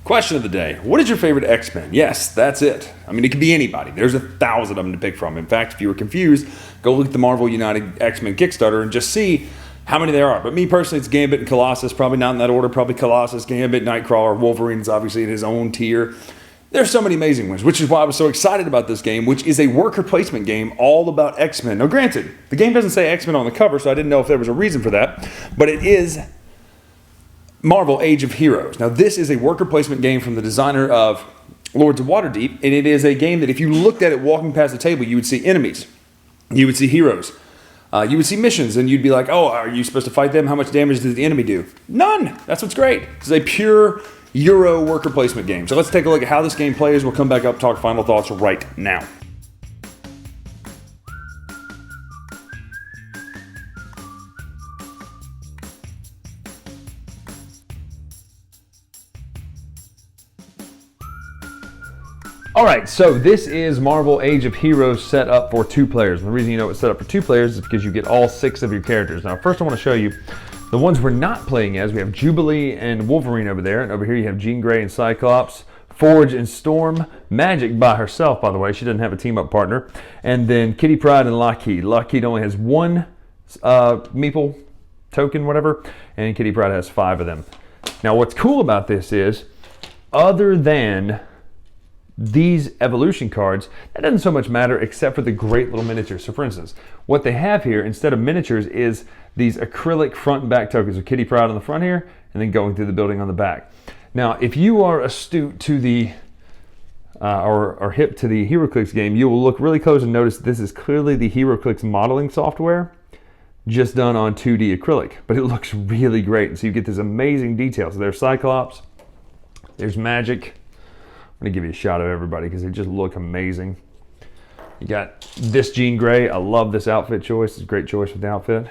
Question of the day. What is your favorite X-Men? Yes, that's it. I mean, it could be anybody. There's 1,000 of them to pick from. In fact, if you were confused, go look at the Marvel United X-Men Kickstarter and just see how many there are. But me personally, it's Gambit and Colossus. Probably not in that order. Probably Colossus, Gambit, Nightcrawler, Wolverine's obviously in his own tier. There's so many amazing ones, which is why I was so excited about this game, which is a worker placement game all about X-Men. Now, granted, the game doesn't say X-Men on the cover, so I didn't know if there was a reason for that. But it is Marvel Age of Heroes. Now, this is a worker placement game from the designer of Lords of Waterdeep, and it is a game that if you looked at it walking past the table, you would see enemies, you would see heroes, you would see missions, and you'd be like, oh, are you supposed to fight them? How much damage does the enemy do? None! That's what's great. This is a pure Euro worker placement game. So let's take a look at how this game plays. We'll come back up, talk final thoughts right now. All right, so this is Marvel Age of Heroes set up for 2 players. And the reason you know it's set up for 2 players is because you get all 6 of your characters. Now, first I want to show you the ones we're not playing as. We have Jubilee and Wolverine over there, and over here you have Jean Grey and Cyclops, Forge and Storm, Magic by herself, by the way. She doesn't have a team-up partner. And then Kitty Pryde and Lockheed. Lockheed only has 1 meeple token, whatever, and Kitty Pryde has 5 of them. Now, what's cool about this is, other than these evolution cards, that doesn't so much matter except for the great little miniatures. So for instance, what they have here instead of miniatures is these acrylic front and back tokens with Kitty Pryde on the front here and then going through the building on the back. Now, if you are astute to the or hip to the HeroClix game, you will look really close and notice this is clearly the HeroClix modeling software just done on 2D acrylic, but it looks really great. And so you get this amazing detail. So there's Cyclops, there's Magic. I'm going to give you a shot of everybody because they just look amazing. You got this Jean Grey. I love this outfit choice. It's a great choice with the outfit.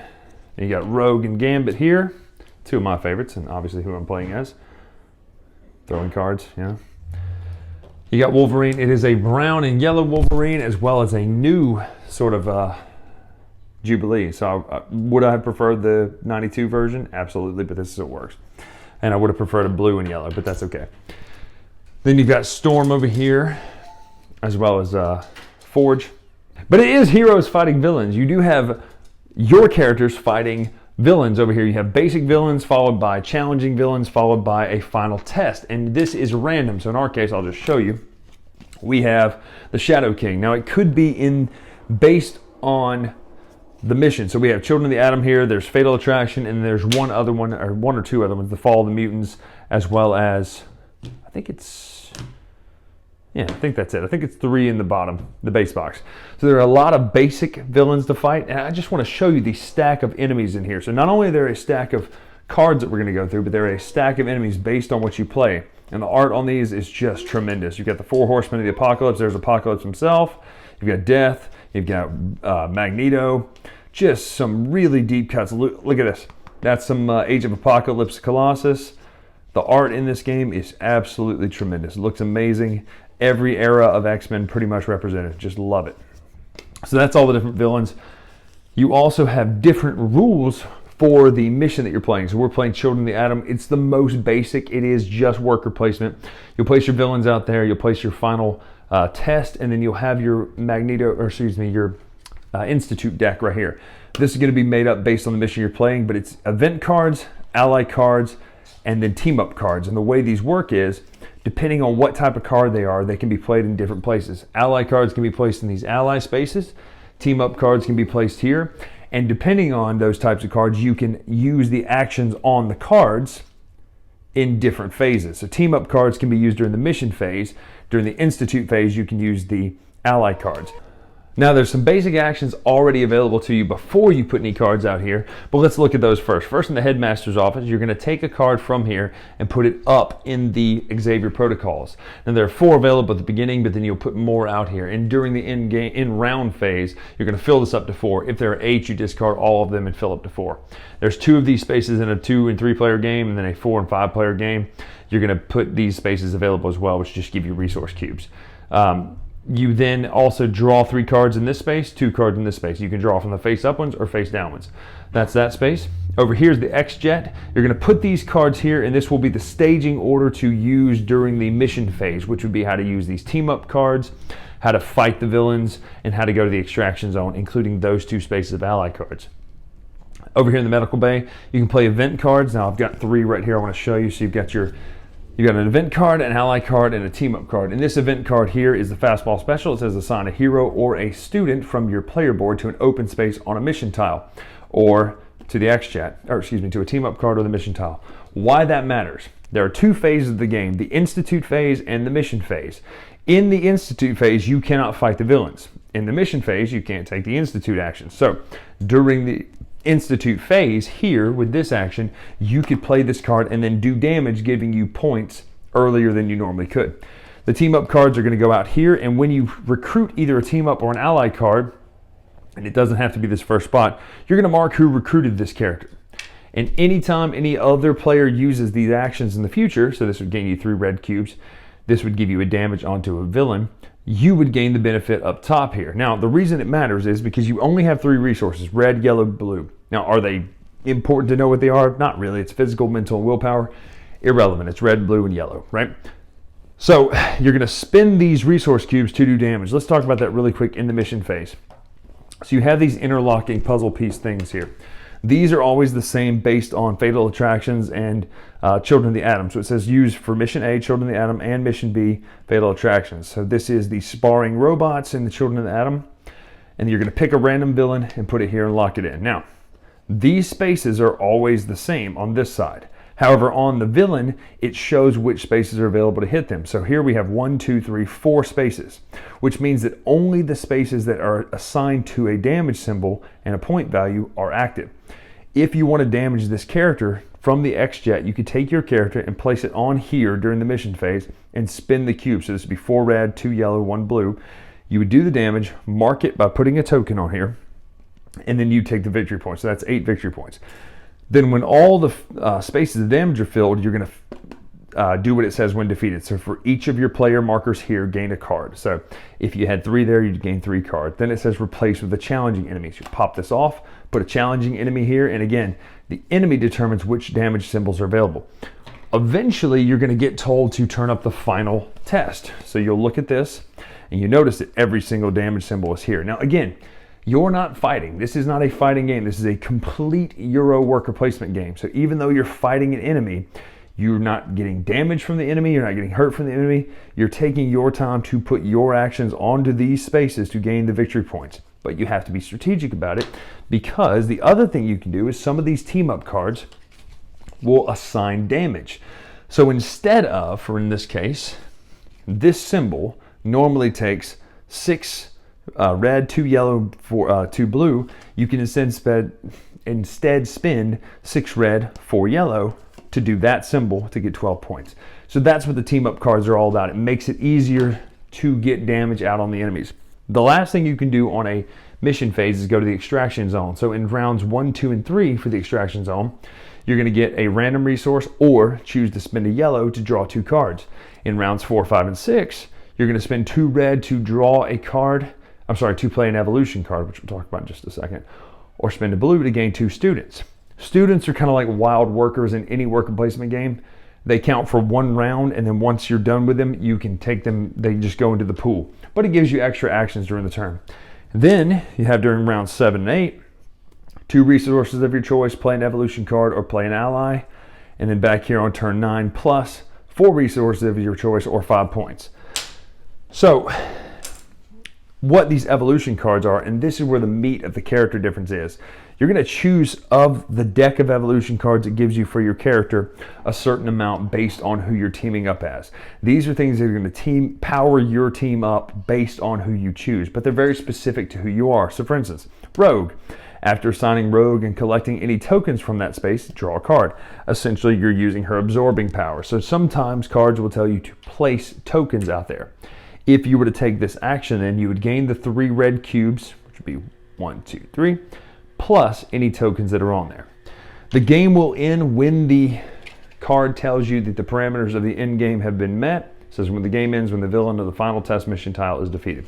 And you got Rogue and Gambit here. 2 of my favorites, and obviously who I'm playing as. Throwing cards, yeah. You got Wolverine. It is a brown and yellow Wolverine as well as a new sort of Jubilee. So would I have preferred the 92 version? Absolutely, but this is what works. And I would have preferred a blue and yellow, but that's okay. Then you've got Storm over here, as well as Forge. But it is heroes fighting villains. You do have your characters fighting villains over here. You have basic villains, followed by challenging villains, followed by a final test. And this is random. So in our case, I'll just show you. We have the Shadow King. Now, it could be based on the mission. So we have Children of the Atom here. There's Fatal Attraction, and there's one other one, or 1 or 2 other ones, The Fall of the Mutants, as well as, I think that's it. I think it's 3 in the bottom, the base box. So there are a lot of basic villains to fight, and I just want to show you the stack of enemies in here. So not only are there a stack of cards that we're going to go through, but there are a stack of enemies based on what you play. And the art on these is just tremendous. You've got the 4 Horsemen of the Apocalypse. There's Apocalypse himself. You've got Death. You've got Magneto. Just some really deep cuts. Look at this. That's some Age of Apocalypse Colossus. The art in this game is absolutely tremendous. It looks amazing. Every era of X-Men pretty much represented. Just love it. So that's all the different villains. You also have different rules for the mission that you're playing. So we're playing Children of the Atom. It's the most basic. It is just worker placement. You'll place your villains out there. You'll place your final test, and then you'll have your your Institute deck right here. This is going to be made up based on the mission you're playing, but it's event cards, ally cards, and then team-up cards. And the way these work is, depending on what type of card they are, they can be played in different places. Ally cards can be placed in these ally spaces. Team-up cards can be placed here. And depending on those types of cards, you can use the actions on the cards in different phases. So team-up cards can be used during the mission phase. During the Institute phase, you can use the ally cards. Now, there's some basic actions already available to you before you put any cards out here, but let's look at those first. First, in the headmaster's office, you're going to take a card from here and put it up in the Xavier protocols. Now, there are 4 available at the beginning, but then you'll put more out here. And during the in round phase, you're going to fill this up to 4. If there are 8, you discard all of them and fill up to 4. There's 2 of these spaces in a 2 and 3 player game, and then a 4 and 5 player game. You're going to put these spaces available as well, which just give you resource cubes. You then also draw 3 cards in this space, 2 cards in this space. You can draw from the face up ones or face down ones. That's that space. Over here is the X-Jet. You're going to put these cards here, and this will be the staging order to use during the mission phase, which would be how to use these team-up cards, how to fight the villains, and how to go to the extraction zone, including those 2 spaces of ally cards. Over here in the medical bay, you can play event cards. Now I've got 3 right here I want to show you. So you've got an event card, an ally card, and a team-up card. And this event card here is the fastball special. It says assign a hero or a student from your player board to an open space on a mission tile, or to the X-Chat, or excuse me, to a team-up card or the mission tile. Why that matters? There are 2 phases of the game, the Institute phase and the mission phase. In the Institute phase, you cannot fight the villains. In the mission phase, you can't take the Institute action. So during the Institute phase here with this action, you could play this card and then do damage, giving you points earlier than you normally could. The team up cards are going to go out here, and when you recruit either a team up or an ally card, and it doesn't have to be this first spot, you're going to mark who recruited this character. And anytime any other player uses these actions in the future, so this would gain you 3 red cubes, this would give you a damage onto a villain, you would gain the benefit up top here. Now, the reason it matters is because you only have 3 resources, red, yellow, blue. Now, are they important to know what they are? Not really. It's physical, mental, and willpower. Irrelevant. It's red, blue, and yellow, right? So you're going to spend these resource cubes to do damage. Let's talk about that really quick in the mission phase. So you have these interlocking puzzle piece things here. These are always the same based on Fatal Attractions and Children of the Atom. So it says use for Mission A, Children of the Atom, and Mission B, Fatal Attractions. So this is the sparring robots in the Children of the Atom. And you're going to pick a random villain and put it here and lock it in. Now, these spaces are always the same on this side. However, on the villain, it shows which spaces are available to hit them. So here we have 1, 2, 3, 4 spaces, which means that only the spaces that are assigned to a damage symbol and a point value are active. If you want to damage this character from the X-Jet, you could take your character and place it on here during the mission phase and spin the cube. So this would be 4 red, 2 yellow, 1 blue. You would do the damage, mark it by putting a token on here, and then you take the victory points. So that's 8 victory points. Then when all the spaces of damage are filled, you're going to do what it says when defeated. So for each of your player markers here, gain a card. So if you had 3 there, you'd gain 3 cards. Then it says replace with a challenging enemy. So you pop this off, put a challenging enemy here, and again, the enemy determines which damage symbols are available. Eventually, you're going to get told to turn up the final test. So you'll look at this, and you notice that every single damage symbol is here. Now again, you're not fighting. This is not a fighting game. This is a complete Euro worker placement game. So even though you're fighting an enemy, you're not getting damage from the enemy, you're not getting hurt from the enemy, you're taking your time to put your actions onto these spaces to gain the victory points. But you have to be strategic about it, because the other thing you can do is some of these team-up cards will assign damage. So instead of, for in this case, this symbol normally takes 6 red, 2 yellow, 2 blue, you can instead spend 6 red, 4 yellow to do that symbol to get 12 points. So that's what the team up cards are all about. It makes it easier to get damage out on the enemies. The last thing you can do on a mission phase is go to the extraction zone. So in rounds 1, 2, and 3 for the extraction zone, you're going to get a random resource or choose to spend a yellow to draw 2 cards. In rounds 4, 5, and 6, you're going to spend 2 red to draw a card. To play an evolution card, which we'll talk about in just a second, or spend a blue to gain 2 students. Students are kind of like wild workers in any worker placement game. They count for 1 round, and then once you're done with them, you can take them, they just go into the pool. But it gives you extra actions during the turn. Then you have during rounds 7 and 8, 2 resources of your choice, play an evolution card or play an ally. And then back here on turn 9, plus 4 resources of your choice or 5 points. So what these evolution cards are, and this is where the meat of the character difference is. You're going to choose of the deck of evolution cards it gives you for your character a certain amount based on who you're teaming up as. These are things that are going to power your team up based on who you choose, but they're very specific to who you are. So for instance, Rogue. After assigning Rogue and collecting any tokens from that space, draw a card. Essentially, you're using her absorbing power. So sometimes cards will tell you to place tokens out there. If you were to take this action, then you would gain the 3 red cubes, which would be 1, 2, 3, plus any tokens that are on there. The game will end when the card tells you that the parameters of the end game have been met, It says when the game ends, when the villain of the final test mission tile is defeated.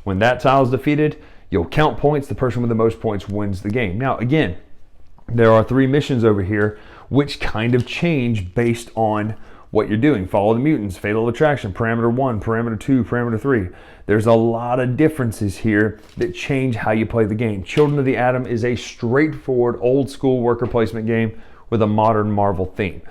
When that tile is defeated, you'll count points. The person with the most points wins the game. Now, again, there are 3 missions over here which kind of change based on what you're doing. Follow the mutants, fatal attraction, parameter 1, parameter 2, parameter 3. There's a lot of differences here that change how you play the game. Children of the Atom is a straightforward, old school worker placement game with a modern Marvel theme.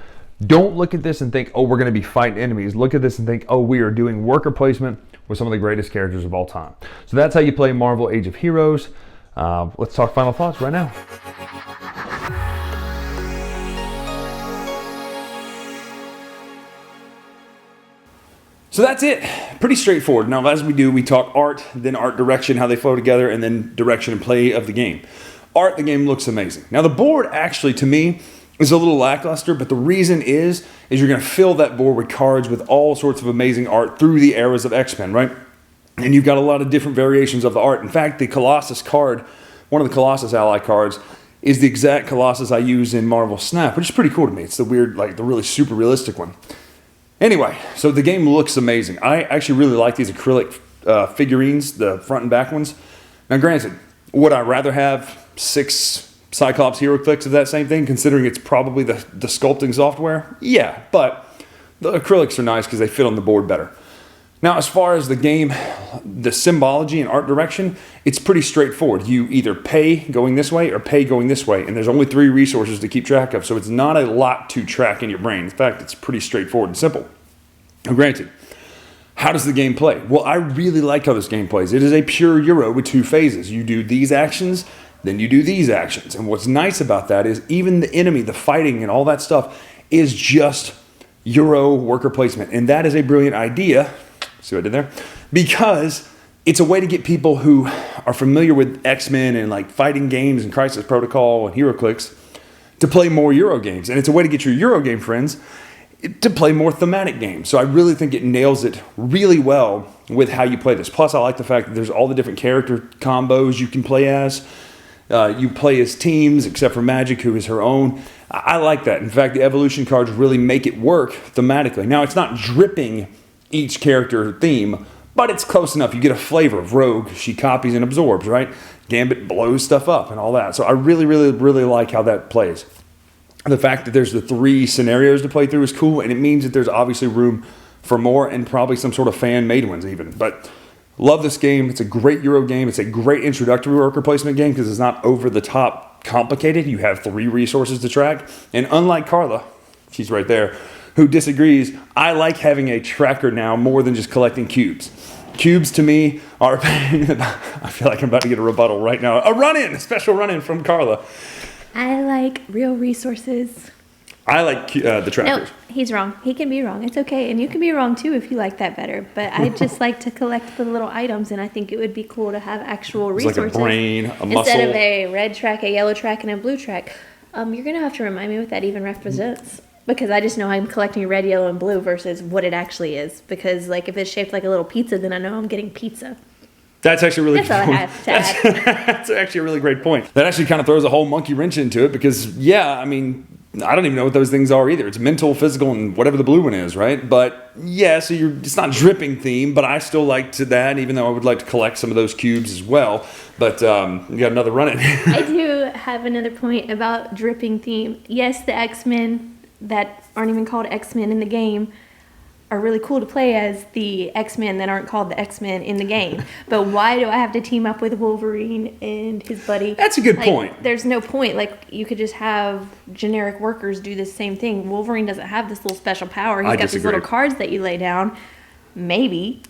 Don't look at this and think, oh, we're going to be fighting enemies. Look at this and think, oh, we are doing worker placement with some of the greatest characters of all time. So that's how you play Marvel Age of Heroes. Let's talk final thoughts right now. So that's it. Pretty straightforward. Now, as we do, we talk art, then art direction, how they flow together, and then direction and play of the game. Art, the game looks amazing. Now, the board actually, to me, is a little lackluster, but the reason is you're going to fill that board with cards with all sorts of amazing art through the eras of X-Men, right? And you've got a lot of different variations of the art. In fact, the Colossus card, one of the Colossus ally cards, is the exact Colossus I use in Marvel Snap, which is pretty cool to me. It's the weird, like the really super realistic one. Anyway, so the game looks amazing. I actually really like these acrylic figurines, the front and back ones. Now, granted, would I rather have 6 Cyclops hero clicks of that same thing, considering it's probably the sculpting software? Yeah, but the acrylics are nice because they fit on the board better. Now, as far as the game, the symbology and art direction, it's pretty straightforward. You either pay going this way or pay going this way, and there's only 3 resources to keep track of, so it's not a lot to track in your brain. In fact, it's pretty straightforward and simple. Now, granted, how does the game play? Well, I really like how this game plays. It is a pure Euro with 2 phases. You do these actions, then you do these actions. And what's nice about that is even the enemy, the fighting and all that stuff is just Euro worker placement. And that is a brilliant idea. See what I did there? Because it's a way to get people who are familiar with X-Men and like fighting games and Crisis Protocol and HeroClix to play more Euro games. And it's a way to get your Euro game friends to play more thematic games. So I really think it nails it really well with how you play this. Plus, I like the fact that there's all the different character combos you can play as. You play as teams, except for Magic, who is her own. I like that. In fact, the evolution cards really make it work thematically. Now, it's not dripping each character theme, but it's close enough. You get a flavor of Rogue. She copies and absorbs, right? Gambit blows stuff up and all that. So I really, really, really like how that plays. The fact that there's the 3 scenarios to play through is cool, and it means that there's obviously room for more and probably some sort of fan-made ones even. But love this game. It's a great Euro game. It's a great introductory worker placement game because it's not over-the-top complicated. You have 3 resources to track. And unlike Carla, she's right there, who disagrees, I like having a tracker now more than just collecting cubes. Cubes to me are a pain. I feel like I'm about to get a rebuttal right now. A special run-in from Carla. I like real resources. I like the trackers. No, he's wrong. He can be wrong. It's okay. And you can be wrong too if you like that better. But I just like to collect the little items, and I think it would be cool to have actual resources. It's like a brain, a muscle. Instead of a red track, a yellow track, and a blue track. You're going to have to remind me what that even represents. Because I just know I'm collecting red, yellow, and blue versus what it actually is. Because like if it's shaped like a little pizza, then I know I'm getting pizza. That's actually really That's all I have to add. That's actually a really great point. That actually kind of throws a whole monkey wrench into it because, yeah, I mean, I don't even know what those things are either. It's mental, physical, and whatever the blue one is, right? But, yeah, so it's not dripping theme, but I still like to that, even though I would like to collect some of those cubes as well. But you got another run-in. I do have another point about dripping theme. Yes, the X-Men that aren't even called X-Men in the game are really cool to play as the X-Men that aren't called the X-Men in the game. But why do I have to team up with Wolverine and his buddy? That's a good point. There's no point. Like, you could just have generic workers do the same thing. Wolverine doesn't have this little special power. He's got these little cards that you lay down. Maybe.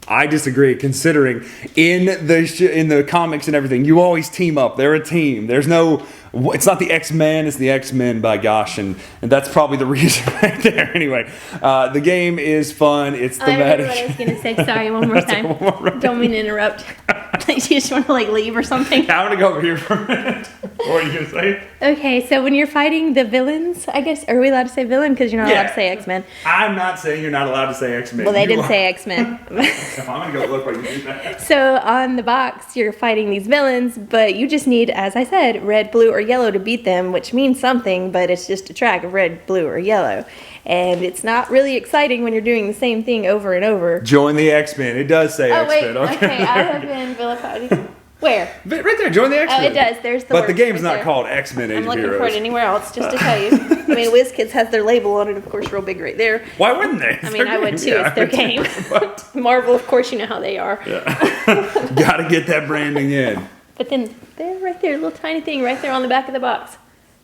I disagree, considering in the comics and everything, you always team up. They're a team. There's no... It's not the X-Men, it's the X-Men, by gosh, and that's probably the reason right there. Anyway, the game is fun. It's thematic. I remember what I was going to say. Sorry, one more time. Don't mean to interrupt. You just want to leave or something? Yeah, I'm going to go over here for a minute. What are you going to say? Okay, so when you're fighting the villains, I guess, are we allowed to say villain? Because you're not allowed to say X-Men. I'm not saying you're not allowed to say X-Men. Well, they didn't say X-Men. I'm going to go look while you do that. So on the box, you're fighting these villains, but you just need, as I said, red, blue, or yellow to beat them, which means something, but it's just a track of red, blue, or yellow. and it's not really exciting when you're doing the same thing over and over. Join the X-Men. It does say Oh, wait. X-Men. Okay, I have been vilified. Where? Right there, join the X-Men. Oh, it does. There's the But word the game's right not there. called X-Men Age I'm of looking Heroes. for it anywhere else, just to tell you. I mean, Wizkids has their label on it, of course, real big right there. Why wouldn't they? I mean, I would too. It's their game. Marvel, of course, you know how they are. Got to get that branding in. But then there, right there, little tiny thing right there on the back of the box.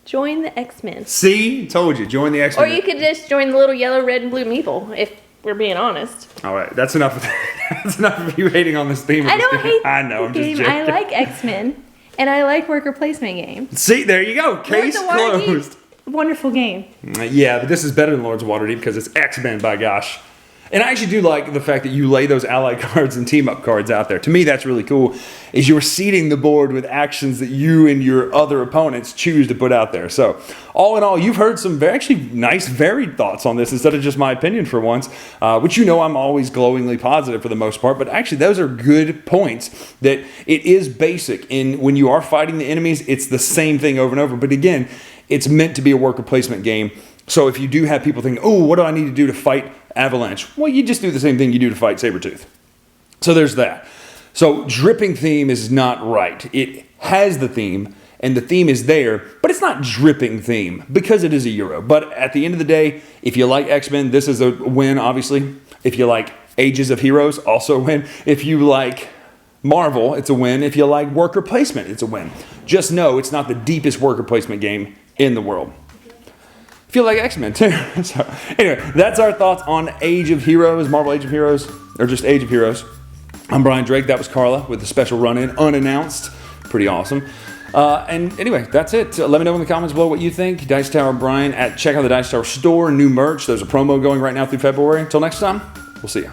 Join the X-Men. See? Told you. Join the Or X-Men. you could just join the little yellow, red, and blue meeple, if we're being honest. All right. That's enough. That's enough of you hating on this theme. I don't hate I know. I'm the just game. joking. I like X-Men, and I like worker placement games. See? There you go. Case Lords of Waterdeep, closed. wonderful game. Yeah, but this is better than Lords of Waterdeep because it's X-Men, by gosh. And I actually do like the fact that you lay those ally cards and team-up cards out there. To me, that's really cool, is you're seeding the board with actions that you and your other opponents choose to put out there. So, all in all, you've heard some actually nice, varied thoughts on this instead of just my opinion for once, which you know I'm always glowingly positive for the most part. But actually, those are good points that it is basic. And when you are fighting the enemies, it's the same thing over and over. But again, it's meant to be a worker placement game. So if you do have people thinking, oh, what do I need to do to fight Avalanche? Well, you just do the same thing you do to fight Sabretooth. So there's that. So dripping theme is not right. It has the theme, and the theme is there, but it's not dripping theme because it is a Euro. But at the end of the day, if you like X-Men, this is a win, obviously. If you like Ages of Heroes, also a win. If you like Marvel, it's a win. If you like worker placement, it's a win. Just know it's not the deepest worker placement game in the world. Feel like X-Men too. So anyway, that's our thoughts on Age of Heroes, Marvel Age of Heroes, or just Age of Heroes. I'm Bryan Drake. That was Carla with a special run-in, unannounced. Pretty awesome. And anyway, that's it. Let me know in the comments below what you think. Dice Tower Bryan check out the Dice Tower store, new merch. There's a promo going right now through February. Until next time, we'll see you.